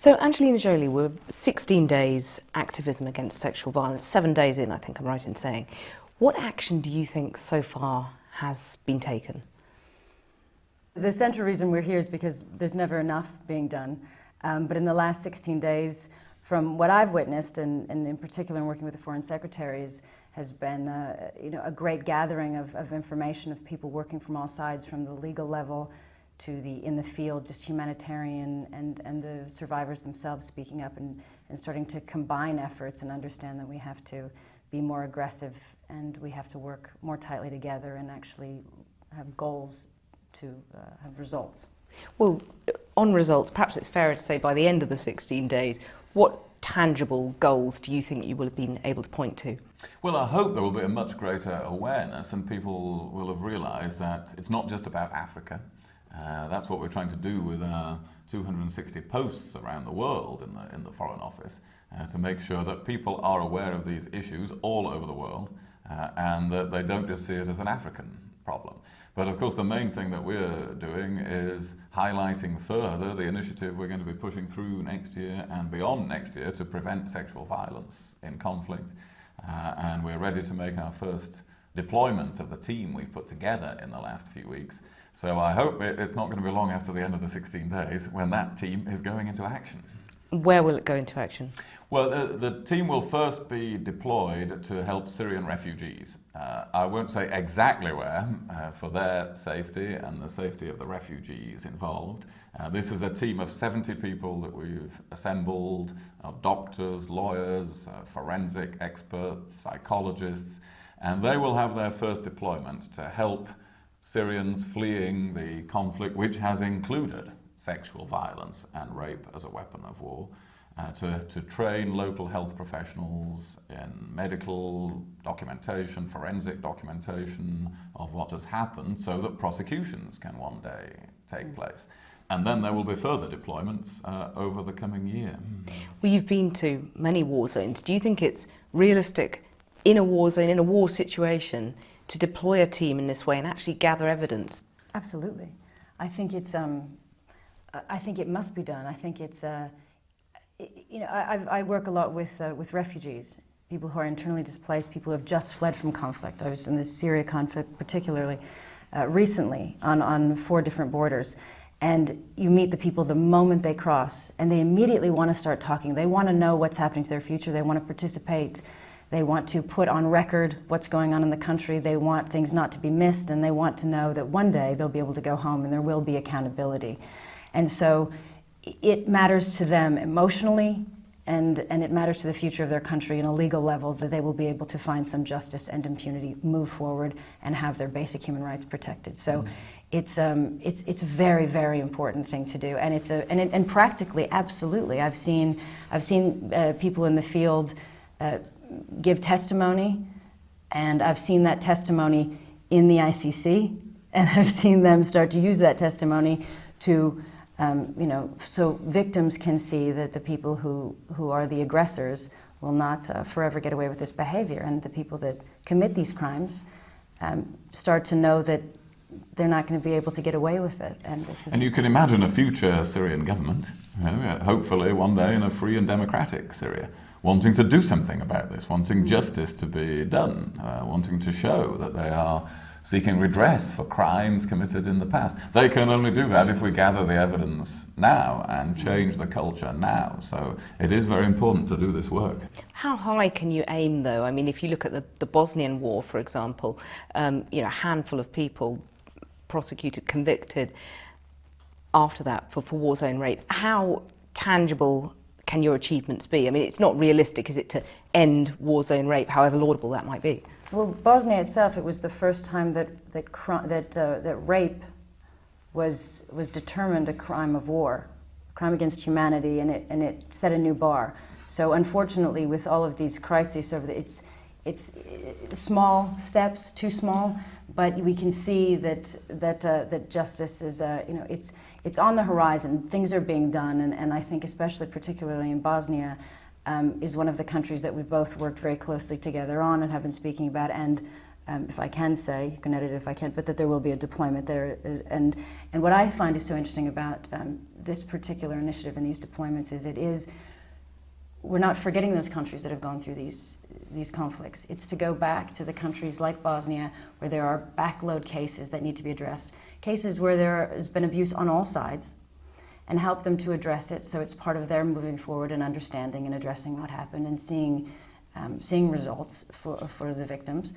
So Angelina Jolie, we're 16 days activism against sexual violence, 7 days in, I think I'm right in saying. What action do you think so far has been taken? The central reason we're here is because there's never enough being done. But in the last 16 days, from what I've witnessed, and in particular in working with the foreign secretaries, has been a great gathering of information of people working from all sides, from the legal level to in the field, just humanitarian, and the survivors themselves speaking up and starting to combine efforts and understand that we have to be more aggressive and we have to work more tightly together and actually have goals to have results. Well, on results, perhaps it's fairer to say by the end of the 16 days, what tangible goals do you think you will have been able to point to? Well, I hope there will be a much greater awareness and people will have realised that it's not just about Africa. That's what we're trying to do with our 260 posts around the world in the Foreign Office, to make sure that people are aware of these issues all over the world and that they don't just see it as an African problem. But of course the main thing that we're doing is highlighting further the initiative we're going to be pushing through next year and beyond next year to prevent sexual violence in conflict. And we're ready to make our first deployment of the team we've put together in the last few weeks. So I hope it's not going to be long after the end of the 16 days when that team is going into action. Where will it go into action? Well, the team will first be deployed to help Syrian refugees. I won't say exactly where, for their safety and the safety of the refugees involved. This is a team of 70 people that we've assembled, doctors, lawyers, forensic experts, psychologists, and they will have their first deployment to help Syrians fleeing the conflict, which has included sexual violence and rape as a weapon of war, to train local health professionals in medical documentation, forensic documentation of what has happened so that prosecutions can one day take place. And then there will be further deployments over the coming year. Well, you've been to many war zones. Do you think it's realistic in a war zone, in a war situation, to deploy a team in this way and actually gather evidence? Absolutely. I think it's I think it must be done. I think it's I work a lot with refugees, people who are internally displaced, people who have just fled from conflict. I was in the Syria conflict particularly recently on 4 different borders, and you meet the people the moment they cross and they immediately want to start talking. They want to know what's happening to their future, they want to participate, they want to put on record what's going on in the country, they want things not to be missed, and they want to know that one day they'll be able to go home and there will be accountability. And so it matters to them emotionally, and it matters to the future of their country on a legal level, that they will be able to find some justice and impunity, move forward, and have their basic human rights protected. So it's a very, very important thing to do, and and practically, absolutely. I've seen people in the field give testimony, and I've seen that testimony in the ICC, and I've seen them start to use that testimony to so victims can see that the people who are the aggressors will not forever get away with this behavior, and the people that commit these crimes start to know that they're not going to be able to get away with it. And you can imagine a future Syrian government, hopefully one day in a free and democratic Syria, wanting to do something about this, wanting justice to be done, wanting to show that they are seeking redress for crimes committed in the past. They can only do that if we gather the evidence now and change the culture now. So it is very important to do this work. How high can you aim, though? I mean, if you look at the Bosnian War, for example, a handful of people prosecuted, convicted after that for war zone rape. How tangible can your achievements be? I mean, it's not realistic, is it, to end war zone rape, however laudable that might be? Well, Bosnia itself, it was the first time that rape was determined a crime of war, a crime against humanity, and it set a new bar. So unfortunately, with all of these crises, it's small steps, too small, but we can see that justice is it's on the horizon. Things are being done, and I think especially particularly in Bosnia, is one of the countries that we've both worked very closely together on and have been speaking about, and if I can say, you can edit it if I can't, but that there will be a deployment there. And what I find is so interesting about this particular initiative and these deployments is we're not forgetting those countries that have gone through these conflicts. It's to go back to the countries like Bosnia where there are backload cases that need to be addressed, cases where there has been abuse on all sides, and help them to address it so it's part of their moving forward and understanding and addressing what happened and seeing results for the victims.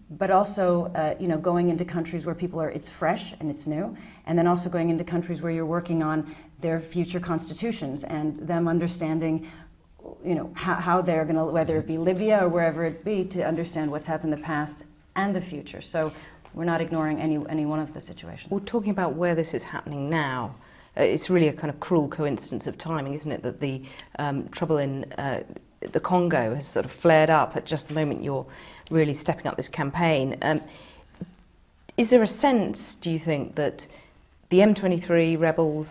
But also, going into countries where people it's fresh and it's new, and then also going into countries where you're working on their future constitutions and them understanding, how they're going to, whether it be Libya or wherever it be, to understand what's happened in the past and the future. So we're not ignoring any one of the situations. Well, talking about where this is happening now, it's really a kind of cruel coincidence of timing, isn't it, that the trouble in the Congo has sort of flared up at just the moment you're really stepping up this campaign. Is there a sense, do you think, that the M23 rebels,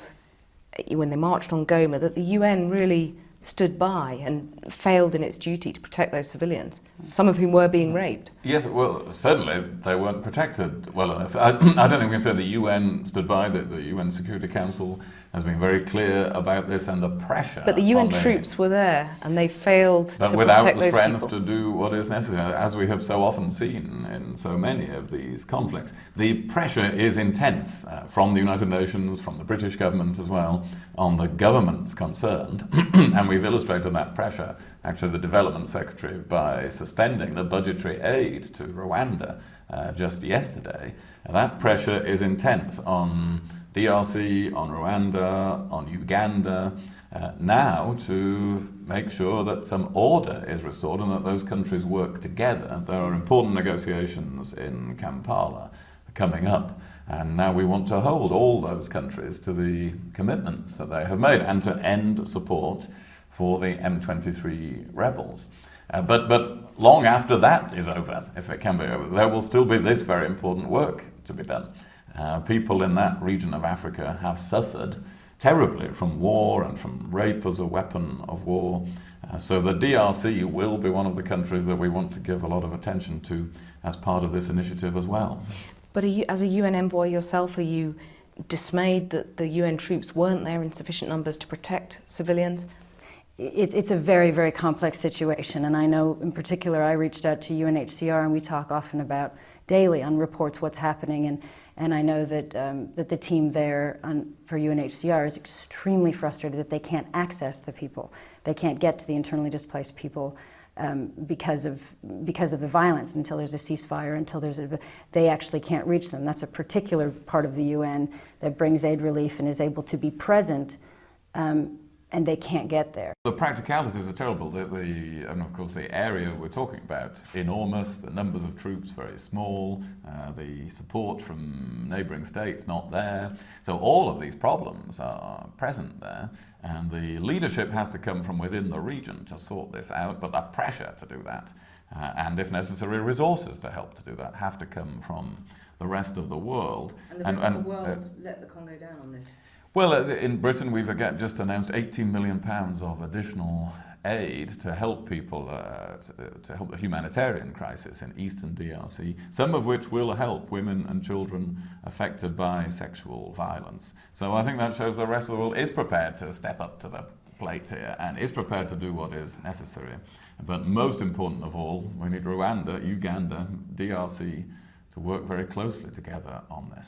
when they marched on Goma, that the UN really stood by and failed in its duty to protect those civilians, some of whom were being raped? Yes, well, certainly they weren't protected well enough. I don't think we can say the UN stood by. The UN Security Council has been very clear about this, and the pressure. But the UN troops were there, and they failed to protect those people. But without the strength to do what is necessary, as we have so often seen in so many of these conflicts. The pressure is intense from the United Nations, from the British government as well, on the governments concerned, and we've illustrated that pressure, actually the Development Secretary, by suspending the budgetary aid to Rwanda just yesterday. And that pressure is intense on DRC, on Rwanda, on Uganda, now to make sure that some order is restored and that those countries work together. There are important negotiations in Kampala coming up, and now we want to hold all those countries to the commitments that they have made and to end support for the M23 rebels. But long after that is over, if it can be over, there will still be this very important work to be done. People in that region of Africa have suffered terribly from war and from rape as a weapon of war. So the DRC will be one of the countries that we want to give a lot of attention to as part of this initiative as well. But as a UN envoy yourself, are you dismayed that the UN troops weren't there in sufficient numbers to protect civilians? It's a very, very complex situation, and I know in particular I reached out to UNHCR, and we talk often about daily on reports what's happening, and I know that that the team there for UNHCR is extremely frustrated that they can't access the people. They can't get to the internally displaced people because of the violence until there's a ceasefire, they actually can't reach them. That's a particular part of the UN that brings aid relief and is able to be present, and they can't get there. The practicalities are terrible. And of course the area we're talking about, enormous, the numbers of troops very small, the support from neighbouring states not there. So all of these problems are present there, and the leadership has to come from within the region to sort this out, but the pressure to do that, and if necessary resources to help to do that, have to come from the rest of the world. And the rest of the world let the Congo down on this? Well, in Britain we've again just announced £18 million of additional aid to help people, to help the humanitarian crisis in eastern DRC, some of which will help women and children affected by sexual violence. So I think that shows the rest of the world is prepared to step up to the plate here and is prepared to do what is necessary. But most important of all, we need Rwanda, Uganda, DRC to work very closely together on this.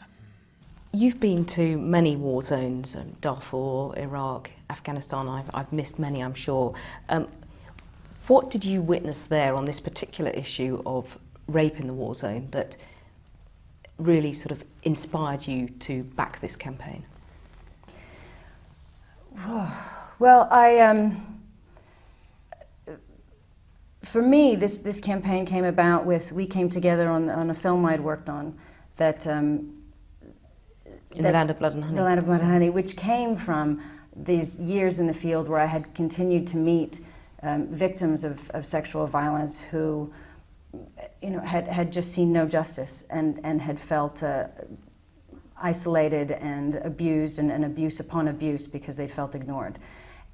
You've been to many war zones, Darfur, Iraq, Afghanistan. I've missed many, I'm sure. What did you witness there on this particular issue of rape in the war zone that really sort of inspired you to back this campaign? Well, for me, this campaign came about we came together on a film I'd worked on that. In the Land of Blood and Honey. The Land of Blood and Honey, which came from these years in the field where I had continued to meet victims of sexual violence who, had just seen no justice and had felt isolated and abused and abuse upon abuse because they felt ignored,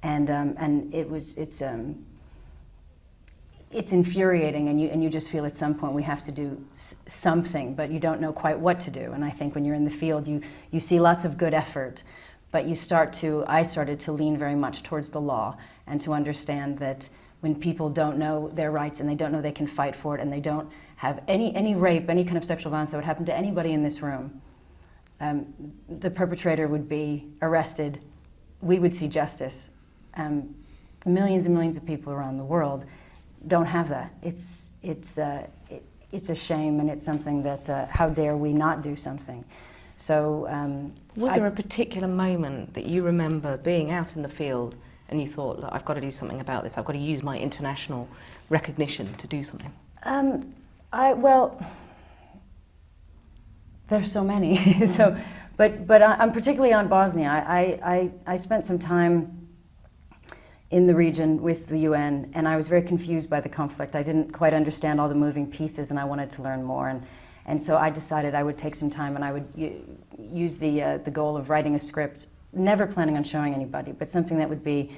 and it's infuriating, and you just feel at some point we have to do something, but you don't know quite what to do. And I think when you're in the field, you see lots of good effort, but I started to lean very much towards the law and to understand that when people don't know their rights and they don't know they can fight for it, and they don't have any rape, any kind of sexual violence that would happen to anybody in this room, the perpetrator would be arrested, we would see justice. Millions and millions of people around the world don't have that. It's a shame, and it's something that how dare we not do something. So was there a particular moment that you remember being out in the field and you thought, look, I've got to do something about this, I've got to use my international recognition to do something? Well, there's so many. But I'm particularly on Bosnia. I spent some time in the region with the UN, and I was very confused by the conflict. I didn't quite understand all the moving pieces, and I wanted to learn more. And so I decided I would take some time, and I would use the goal of writing a script, never planning on showing anybody, but something that would be,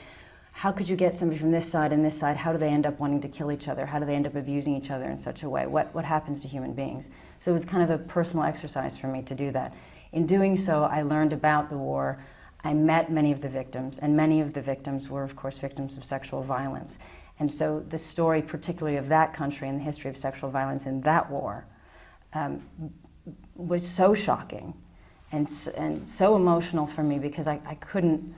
how could you get somebody from this side and this side? How do they end up wanting to kill each other? How do they end up abusing each other in such a way? What happens to human beings? So it was kind of a personal exercise for me to do that. In doing so, I learned about the war. I met many of the victims, and many of the victims were, of course, victims of sexual violence. And so the story, particularly of that country and the history of sexual violence in that war, was so shocking and so emotional for me, because I couldn't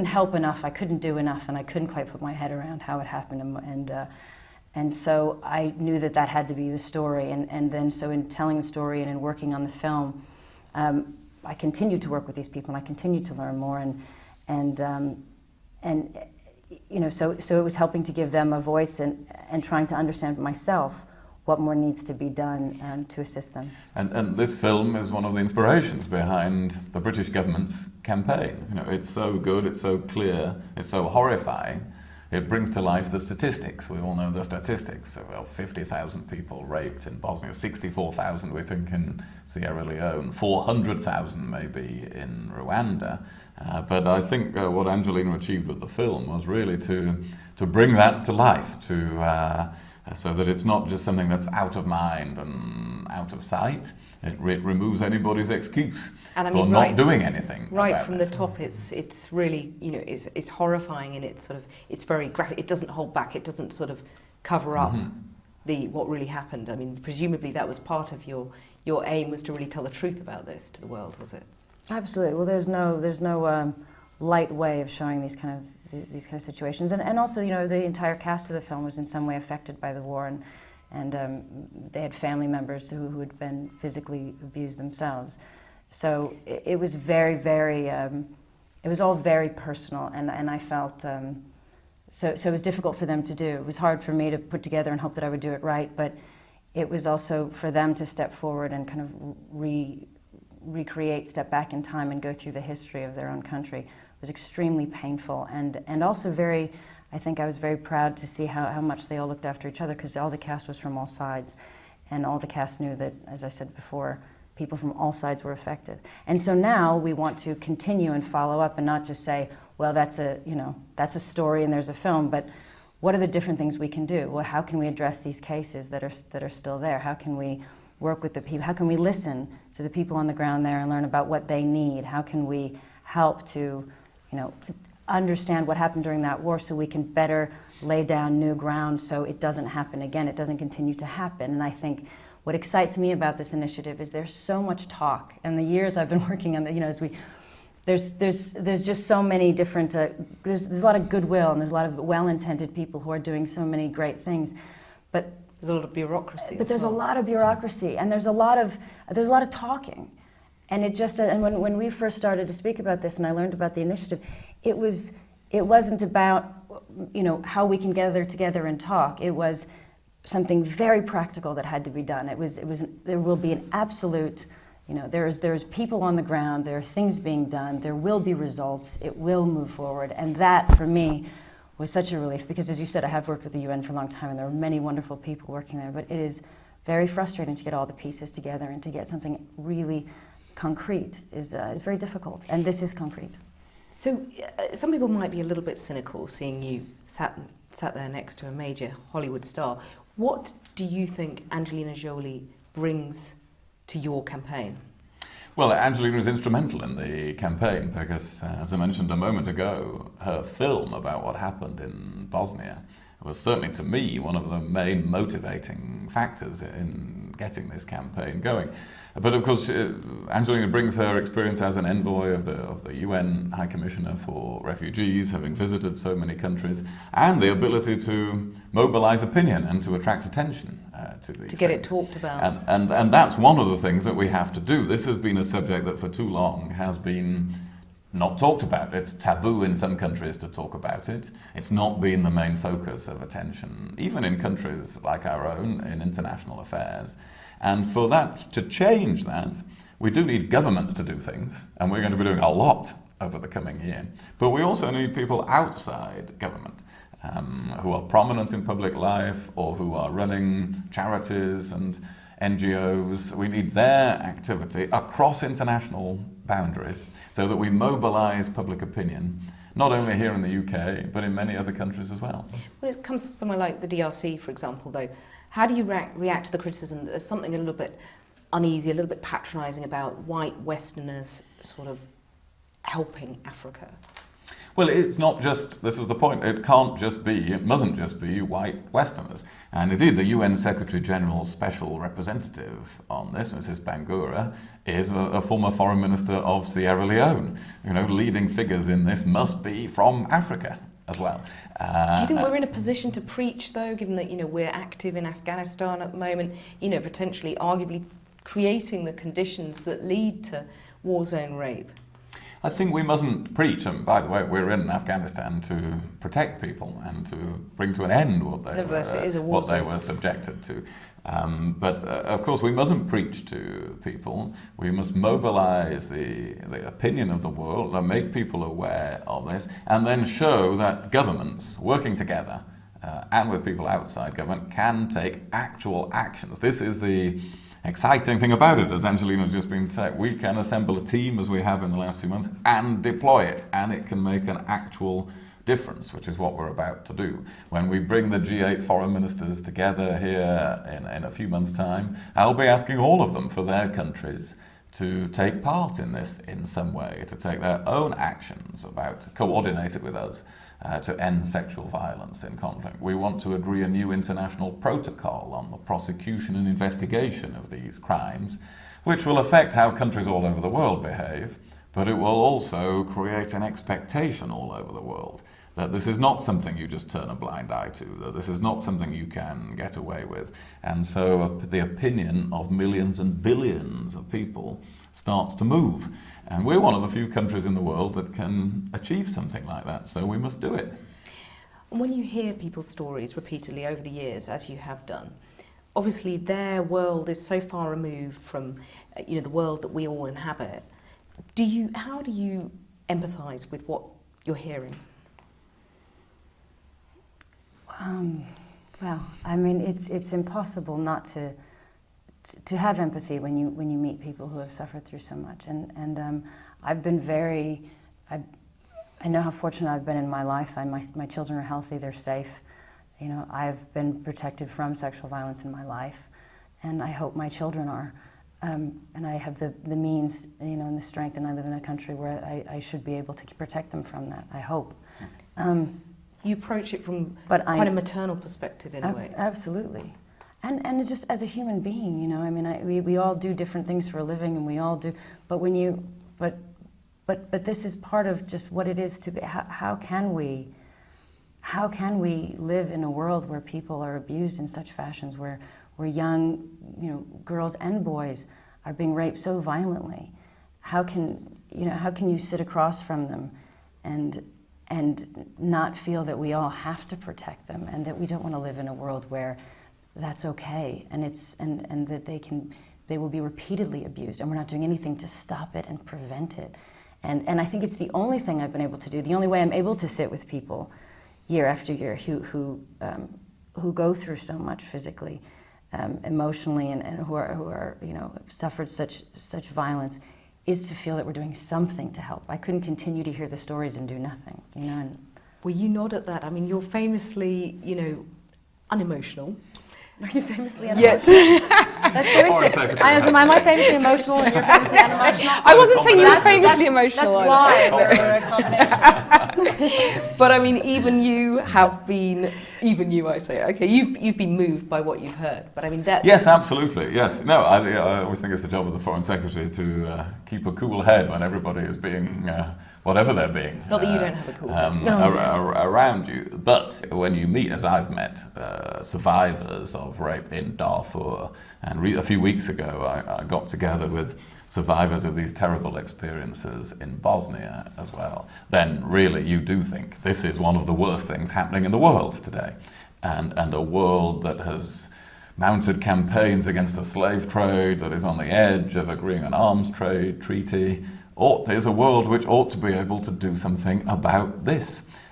help enough, I couldn't do enough, and I couldn't quite put my head around how it happened. And so I knew that that had to be the story. And then so in telling the story and in working on the film, I continued to work with these people, and I continued to learn more, and you know, so it was helping to give them a voice and trying to understand myself what more needs to be done to assist them. And this film is one of the inspirations behind the British government's campaign. You know, it's so good, it's so clear, it's so horrifying. It brings to life the statistics. We all know the statistics. So, well, 50,000 people raped in Bosnia, 64,000 we think in Sierra Leone, 400,000 maybe in Rwanda. But I think what Angelina achieved with the film was really to bring that to life, so that it's not just something that's out of mind and out of sight. It removes anybody's excuse for not doing anything. Right from the top, it's really, you know, it's horrifying, and it's very graphic. It doesn't hold back. It doesn't sort of cover up what really happened. I mean, presumably that was part of your aim, was to really tell the truth about this to the world, was it? Absolutely. Well, there's no light way of showing these kind of situations, and also, you know, the entire cast of the film was in some way affected by the war, and they had family members who had been physically abused themselves. So it was very, very, it was all very personal, and I felt, so it was difficult for them to do. It was hard for me to put together and hope that I would do it right, but it was also for them to step forward and kind of recreate, step back in time and go through the history of their own country. It was extremely painful, and also very, I think I was very proud to see how much they all looked after each other, because all the cast was from all sides, and all the cast knew that, as I said before, people from all sides were affected. And so now we want to continue and follow up, and not just say, well, that's a story and there's a film, but what are the different things we can do? Well, how can we address these cases that are still there? How can we work with the people? How can we listen to the people on the ground there and learn about what they need? How can we help to, you know, understand what happened during that war, so we can better lay down new ground so it doesn't happen again, it doesn't continue to happen? And I think what excites me about this initiative is there's so much talk, and the years I've been working on, there's just so many different, there's a lot of goodwill, and there's a lot of well-intended people who are doing so many great things, but there's a lot of bureaucracy. But there's a lot of bureaucracy, and there's a lot of talking, and it just, and when we first started to speak about this, and I learned about the initiative, it wasn't about, you know, how we can gather together and talk. It was something very practical that had to be done. There will be an absolute, you know, there's people on the ground, there are things being done, there will be results, it will move forward, and that for me was such a relief, because as you said, I have worked with the UN for a long time, and there are many wonderful people working there, but it is very frustrating to get all the pieces together, and to get something really concrete is very difficult, and this is concrete. So some people might be a little bit cynical seeing you sat sat there next to a major Hollywood star. What do you think Angelina Jolie brings to your campaign? Well, Angelina was instrumental in the campaign because, as I mentioned a moment ago, her film about what happened in Bosnia was certainly to me one of the main motivating factors in getting this campaign going. But of course, Angelina brings her experience as an envoy of the UN High Commissioner for Refugees, having visited so many countries, and the ability to mobilize opinion and to attract attention to these to get things. it talked about. And that's one of the things that we have to do. This has been a subject that for too long has been not talked about. It's taboo in some countries to talk about it. It's not been the main focus of attention, even in countries like our own, in international affairs. And for that to change that, we do need governments to do things, and we're going to be doing a lot over the coming year. But we also need people outside government who are prominent in public life or who are running charities and NGOs. We need their activity across international boundaries so that we mobilize public opinion, not only here in the UK, but in many other countries as well. When it comes to somewhere like the DRC, for example, though, how do you react to the criticism that there's something a little bit uneasy, a little bit patronising about white Westerners sort of helping Africa? Well, it's not just, this is the point, it can't just be, it mustn't just be white Westerners. And indeed, the UN Secretary General's special representative on this, Mrs. Bangura, is a former foreign minister of Sierra Leone. You know, leading figures in this must be from Africa as well. Do you think we're in a position to preach, though, given that, you know, we're active in Afghanistan at the moment, you know, potentially, arguably creating the conditions that lead to war zone rape? I think we mustn't preach, and by the way, we're in Afghanistan to protect people and to bring to an end what they were subjected to. But of course, we mustn't preach to people. We must mobilize the opinion of the world and make people aware of this, and then show that governments working together and with people outside government can take actual actions. This is the exciting thing about it, as Angelina's just been saying. We can assemble a team, as we have in the last few months, and deploy it, and it can make an actual difference, which is what we're about to do. When we bring the G8 foreign ministers together here in a few months' time, I'll be asking all of them for their countries to take part in this in some way, to take their own actions coordinated with us, to end sexual violence in conflict. We want to agree a new international protocol on the prosecution and investigation of these crimes, which will affect how countries all over the world behave, but it will also create an expectation all over the world that this is not something you just turn a blind eye to, that this is not something you can get away with. And so the opinion of millions and billions of people starts to move. And we're one of the few countries in the world that can achieve something like that, so we must do it. And when you hear people's stories repeatedly over the years, as you have done, obviously their world is so far removed from you know, the world that we all inhabit. How do you empathise with what you're hearing? Well, I mean, it's impossible not to have empathy when you meet people who have suffered through so much. And I've been I know how fortunate I've been in my life. My children are healthy, they're safe. You know, I've been protected from sexual violence in my life, and I hope my children are. And I have the means, you know, and the strength, and I live in a country where I should be able to protect them from that, I hope. You approach it from quite a maternal perspective in a way. Absolutely. And just as a human being, you know, I mean, we all do different things for a living, and we all do, but but this is part of just what it is to be. How can we live in a world where people are abused in such fashions, where young, you know, girls and boys are being raped so violently? How can you sit across from them and not feel that we all have to protect them, and that we don't want to live in a world where that's okay, and that they will be repeatedly abused, and we're not doing anything to stop it and prevent it. And I think it's the only thing I've been able to do, the only way I'm able to sit with people year after year who go through so much physically, emotionally, and who are you know, suffered such violence, is to feel that we're doing something to help. I couldn't continue to hear the stories and do nothing, you know. Well, you nod at that. I mean, you're famously, you know, unemotional. Are you famously Yes. That's very serious. Am I famously emotional and you're famously unemotional? I wasn't saying you were famously emotional. That's why we're a combination. But I mean, even you have been, even you, I say, okay, you've been moved by what you've heard. But I mean, that. Yes, absolutely. Yes. No, I always think it's the job of the Foreign Secretary to keep a cool head when everybody is being whatever they're being. Not that you don't have a cool head. Around you. But when you meet, as I've met, survivors of rape in Darfur, and a few weeks ago I got together with survivors of these terrible experiences in Bosnia as well, then really you do think this is one of the worst things happening in the world today. And a world that has mounted campaigns against a slave trade, that is on the edge of agreeing an arms trade treaty, is a world which ought to be able to do something about this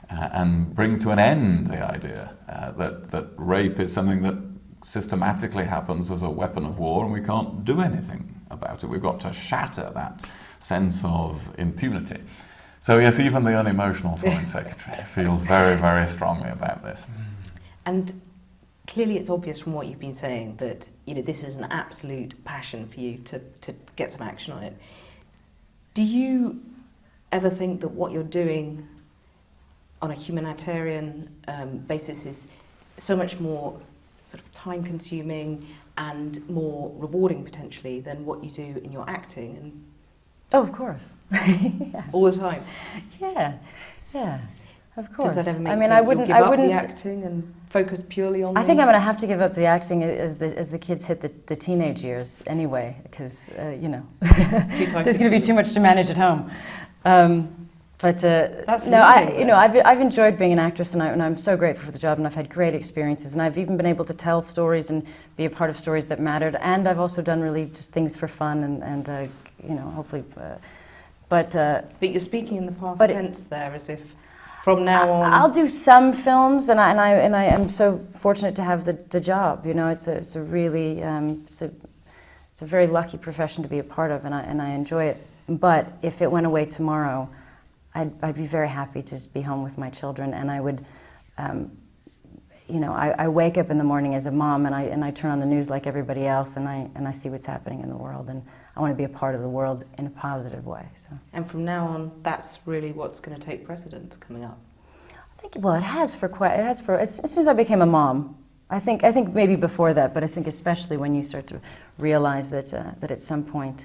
and bring to an end the idea that rape is something that systematically happens as a weapon of war and we can't do anything about it. We've got to shatter that sense of impunity. So yes, even the unemotional Foreign Secretary feels very, very strongly about this. And clearly it's obvious from what you've been saying that, you know, this is an absolute passion for you to get some action on it. Do you ever think that what you're doing on a humanitarian basis is so much more sort of time-consuming and more rewarding potentially than what you do in your acting? And oh, of course. Yeah. All the time? Yeah, yeah, of course. Does that ever make I mean, you I wouldn't give up the acting and focus purely on I think I'm going to have to give up the acting as the kids hit the teenage years anyway, because, you know, there's going to be too much to manage at home. No, I've enjoyed being an actress, and I'm so grateful for the job, and I've had great experiences, and I've even been able to tell stories and be a part of stories that mattered, and I've also done really just things for fun and you know, hopefully, but you're speaking in the past tense there, as if from now on. I'll do some films, and I am so fortunate to have the job. You know, it's a really it's a very lucky profession to be a part of, and I enjoy it. But if it went away tomorrow, I'd be very happy to just be home with my children, and I would, you know, I wake up in the morning as a mom, and I turn on the news like everybody else, and I see what's happening in the world, and I want to be a part of the world in a positive way. So. And from now on, that's really what's going to take precedence coming up. I think, well, it has for as soon as I became a mom. I think maybe before that, but I think especially when you start to realize that that at some point,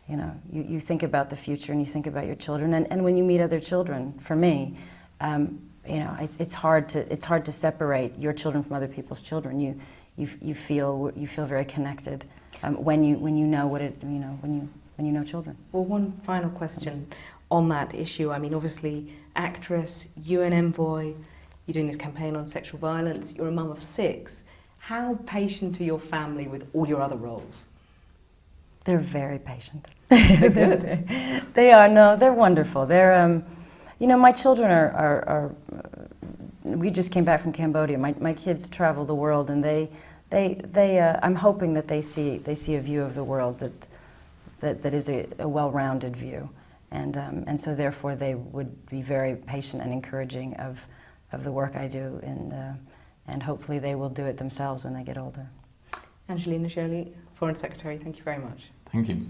you know, you think about the future and you think about your children, and when you meet other children, for me, you know, it's hard to separate your children from other people's children. You feel very connected when you know what it, you know, when you know children. Well, one final question on that issue. I mean, obviously, actress, UN envoy, you're doing this campaign on sexual violence. You're a mum of 6. How patient are your family with all your other roles? They're very patient. They're good. They are. No, they're wonderful. They're, you know, my children are we just came back from Cambodia. My kids travel the world, and they I'm hoping that they see a view of the world that is a well-rounded view, and so therefore they would be very patient and encouraging of the work I do, and hopefully they will do it themselves when they get older. Angelina Jolie, Foreign Secretary, thank you very much. Thank you.